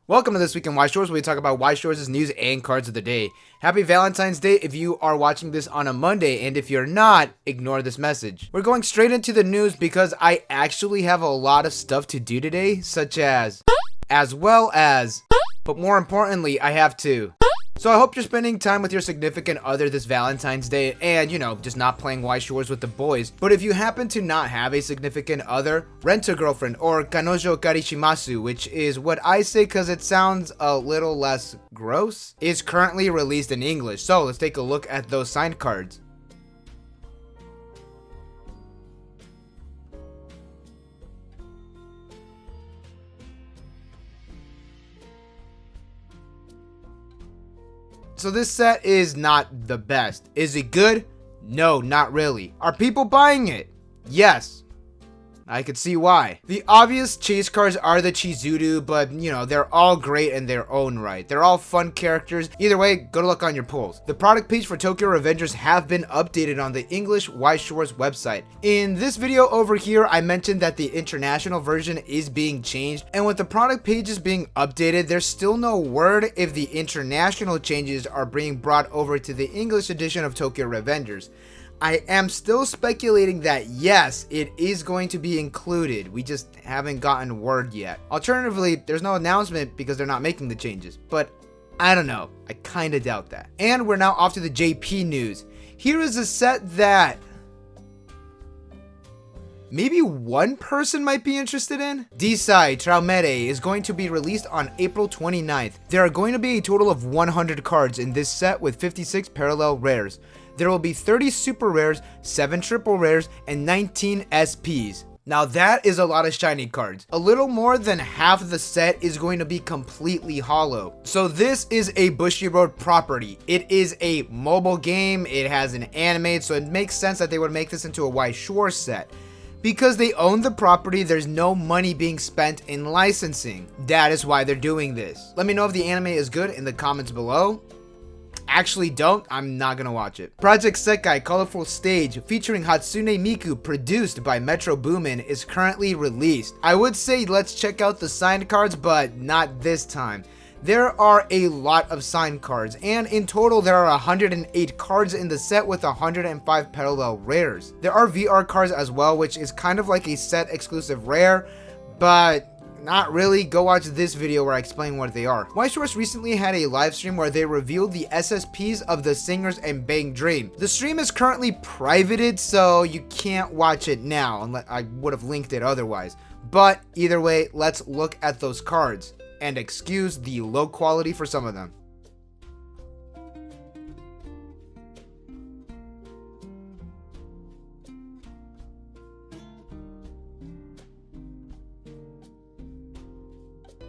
Welcome to This Week in Weiss Schwarz, where we talk about Weiss Schwarz's news and cards of the day. Happy Valentine's Day if you are watching this on a Monday, and if you're not, ignore this message. We're going straight into the news because I actually have a lot of stuff to do today, such as well as, but more importantly, I have to. So I hope you're spending time with your significant other this Valentine's Day and, just not playing Weiss Schwarz with the boys. But if you happen to not have a significant other, rent a girlfriend or kanojo karishimasu, which is what I say because it sounds a little less gross, is currently released in English. So let's take a look at those signed cards. So this set is not the best. Is it good? No, not really. Are people buying it? Yes. I could see why. The obvious chase cards are the Chizuru, but they're all great in their own right. They're all fun characters. Either way, good luck on your pulls. The product page for Tokyo Revengers have been updated on the English Weiss Schwarz website. In this video over here, I mentioned that the international version is being changed, and with the product pages being updated, there's still no word if the international changes are being brought over to the English edition of Tokyo Revengers. I am still speculating that yes, it is going to be included. We just haven't gotten word yet. Alternatively, there's no announcement because they're not making the changes. But I don't know. I kind of doubt that. And we're now off to the JP news. Here is a set that maybe one person might be interested in. Desai Traumerei is going to be released on April 29th. There are going to be a total of 100 cards in this set with 56 parallel rares. There will be 30 super rares, 7 triple rares, and 19 SPs. Now that is a lot of shiny cards. A little more than half the set is going to be completely hollow. So this is a Bushiroad property. It is a mobile game, it has an anime, so it makes sense that they would make this into a Weiss Schwarz set. Because they own the property, there's no money being spent in licensing. That is why they're doing this. Let me know if the anime is good in the comments below. Actually don't, I'm not gonna watch it. Project Sekai Colorful Stage featuring Hatsune Miku, produced by Metro Boomin, is currently released. I would say let's check out the signed cards, but not this time. There are a lot of signed cards, and in total there are 108 cards in the set with 105 parallel rares. There are VR cards as well, which is kind of like a set exclusive rare, but not really. Go watch this video where I explain what they are. Weiss Schwarz recently had a live stream where they revealed the SSPs of the singers and Bang Dream. The stream is currently privated, so you can't watch it now, unless I would have linked it otherwise. But either way, let's look at those cards, and excuse the low quality for some of them.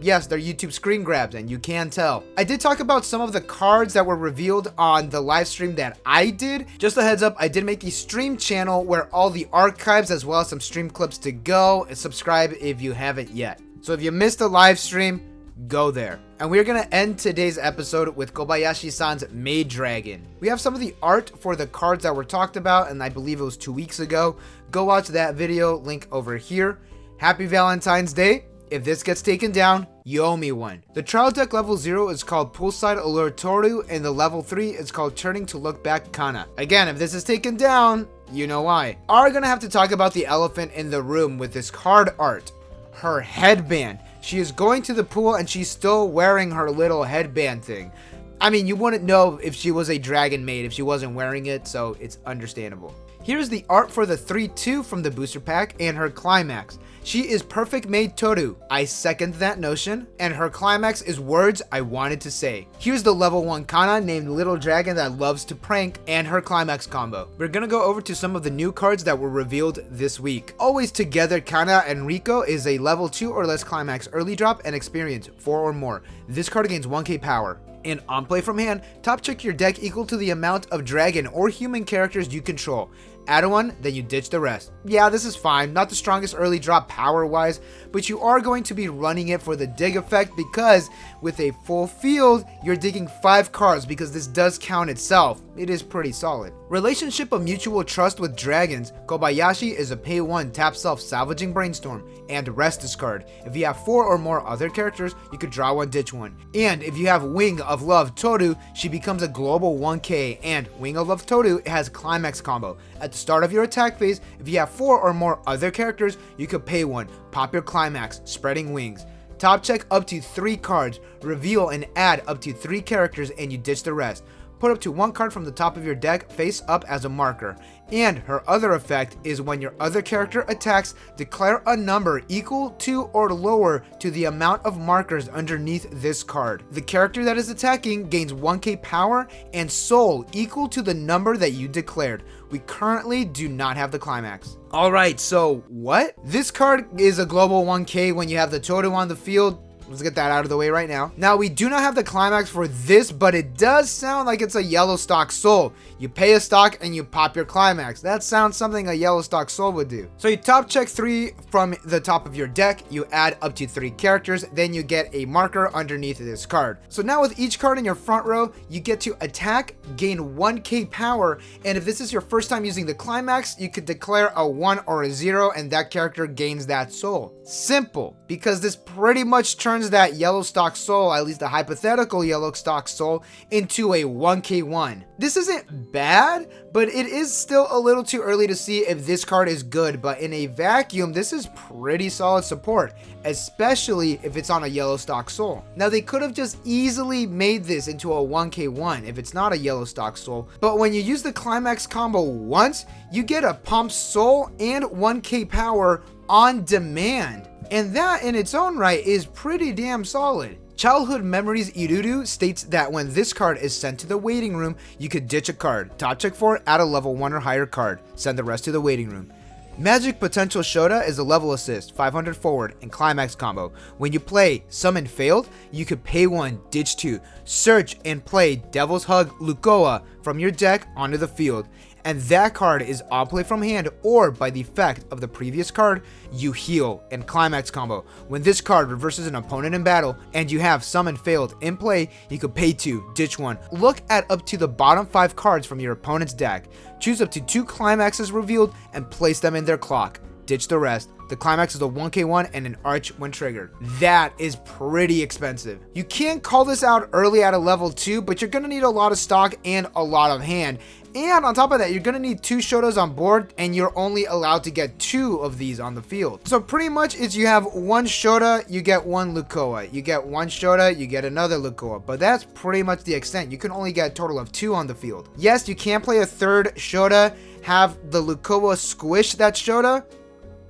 Yes, they're YouTube screen grabs, and you can tell. I did talk about some of the cards that were revealed on the live stream that I did. Just a heads up, I did make a stream channel where all the archives as well as some stream clips to go. And subscribe if you haven't yet. So if you missed the live stream, go there. And we're gonna end today's episode with Kobayashi-san's Maid Dragon. We have some of the art for the cards that were talked about, and I believe it was 2 weeks ago. Go watch that video, link over here. Happy Valentine's Day. If this gets taken down, you owe me one. The trial deck level 0 is called Poolside Allure Toru, and the level 3 is called Turning to Look Back Kana. Again, if this is taken down, you know why. Are gonna have to talk about the elephant in the room with this card art. Her headband. She is going to the pool and she's still wearing her little headband thing. I mean, you wouldn't know if she was a dragon maid if she wasn't wearing it, so it's understandable. Here's the art for the 3-2 from the booster pack and her climax. She is perfect maid Toru. I second that notion. And her climax is words I wanted to say. Here's the level 1 Kana named Little Dragon that loves to prank and her climax combo. We're gonna go over to some of the new cards that were revealed this week. Always Together Kana and Riko is a level 2 or less climax early drop and experience 4 or more. This card gains 1k power. And on play from hand, top check your deck equal to the amount of dragon or human characters you control. add one, then you ditch the rest. Yeah, this is fine, not the strongest early drop power wise, but you are going to be running it for the dig effect because with a full field, you're digging 5 cards because this does count itself. It is pretty solid. Relationship of mutual trust with dragons. Kobayashi is a pay 1 tap self salvaging brainstorm and rest discard. If you have 4 or more other characters, you could draw one, ditch one. And if you have Wing of Love Toru, she becomes a global 1k, and Wing of Love Toru has climax combo. At the start of your attack phase, if you have 4 or more other characters, you could pay 1, pop your climax, spreading wings. Top check up to 3 cards, reveal and add up to 3 characters, and you ditch the rest. Put up to 1 card from the top of your deck face up as a marker. And her other effect is when your other character attacks, declare a number equal to or lower to the amount of markers underneath this card. The character that is attacking gains 1k power and soul equal to the number that you declared. We currently do not have the climax. Alright, so what? This card is a global 1k when you have the Toru on the field. Let's get that out of the way right now. Now, we do not have the climax for this, but it does sound like it's a yellow stock soul. You pay a stock and you pop your climax. That sounds something a yellow stock soul would do. So you top check 3 from the top of your deck, you add up to 3 characters, then you get a marker underneath this card. So now with each card in your front row, you get to attack, gain 1k power, and if this is your first time using the climax, you could declare a 1 or a 0 and that character gains that soul. Simple, because this pretty much turns that yellow stock soul, at least the hypothetical yellow stock soul, into a 1k1. This isn't bad, but it is still a little too early to see if this card is good, but in a vacuum, this is pretty solid support, especially if it's on a yellow stock soul. Now, they could have just easily made this into a 1k1 if it's not a yellow stock soul, but when you use the climax combo once, you get a pump soul and 1k power on demand. And that in its own right is pretty damn solid. Childhood Memories Iruru states that when this card is sent to the waiting room, you could ditch a card. Top check 4, add a level 1 or higher card. Send the rest to the waiting room. Magic Potential Shota is a level assist, 500 forward, and climax combo. When you play Summon Failed, you could pay 1, ditch 2, search and play Devil's Hug Lukoa from your deck onto the field. And that card is on play from hand or by the effect of the previous card, you heal and climax combo. When this card reverses an opponent in battle and you have Summon Failed in play, you could pay 2, ditch 1. Look at up to the bottom 5 cards from your opponent's deck. Choose up to 2 climaxes revealed and place them in their clock. Ditch the rest. The climax is a 1k1 and an arch when triggered. That is pretty expensive. You can't call this out early at a level 2, but you're going to need a lot of stock and a lot of hand. And on top of that, you're going to need 2 Shotas on board, and you're only allowed to get 2 of these on the field. So pretty much is you have 1 Shota, you get 1 Lukoa. You get 1 Shota, you get another Lukoa. But that's pretty much the extent. You can only get a total of 2 on the field. Yes, you can play a 3rd Shota, have the Lukoa squish that Shota.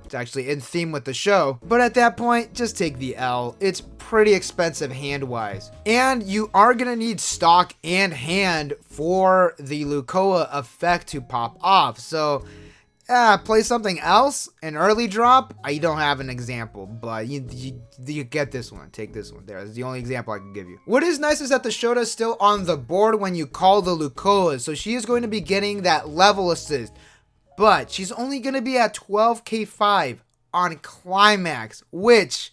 It's actually in theme with the show, but at that point, just take the L. It's pretty expensive hand-wise. And you are gonna need stock and hand for the Lukoa effect to pop off. So, play something else, an early drop. I don't have an example, but you get this one. Take this one. There, that's the only example I can give you. What is nice is that the Shota is still on the board when you call the Lukoa, so she is going to be getting that level assist. But she's only going to be at 12k5 on climax, which,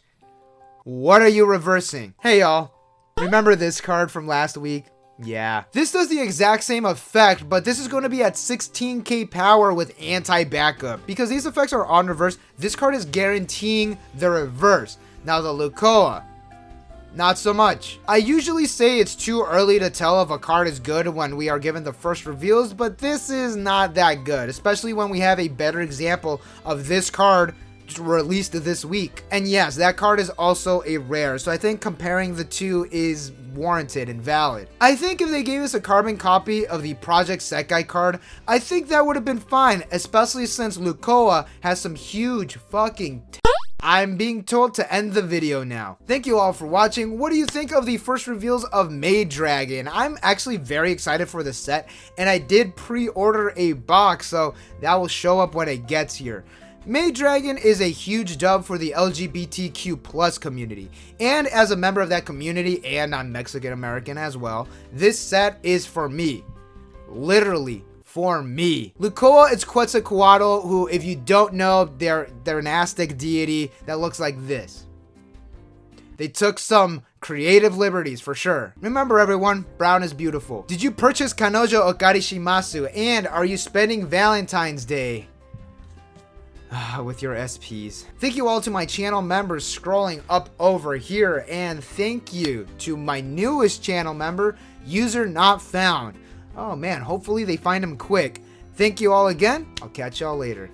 what are you reversing? Hey y'all, remember this card from last week? Yeah. This does the exact same effect, but this is going to be at 16k power with anti-backup. Because these effects are on reverse, this card is guaranteeing the reverse. Now the Lukoa, not so much. I usually say it's too early to tell if a card is good when we are given the first reveals, but this is not that good, especially when we have a better example of this card released this week. And yes, that card is also a rare, so I think comparing the two is warranted and valid. I think if they gave us a carbon copy of the Project Sekai card, I think that would have been fine, especially since Lukoa has some huge fucking I'm being told to end the video now. Thank you all for watching. What do you think of the first reveals of Maid Dragon? I'm actually very excited for the set, and I did pre-order a box, so that will show up when it gets here. Maid Dragon is a huge dub for the LGBTQ+ community, and as a member of that community, and I'm Mexican American as well, this set is for me. Literally for me. Lukoa is Quetzalcoatl, who, if you don't know, they're an Aztec deity that looks like this. They took some creative liberties for sure. Remember everyone, brown is beautiful. Did you purchase Kanojo Okarishimasu, and are you spending Valentine's Day with your SPs? Thank you all to my channel members scrolling up over here, and thank you to my newest channel member, User Not Found. Oh man, hopefully they find him quick. Thank you all again. I'll catch y'all later.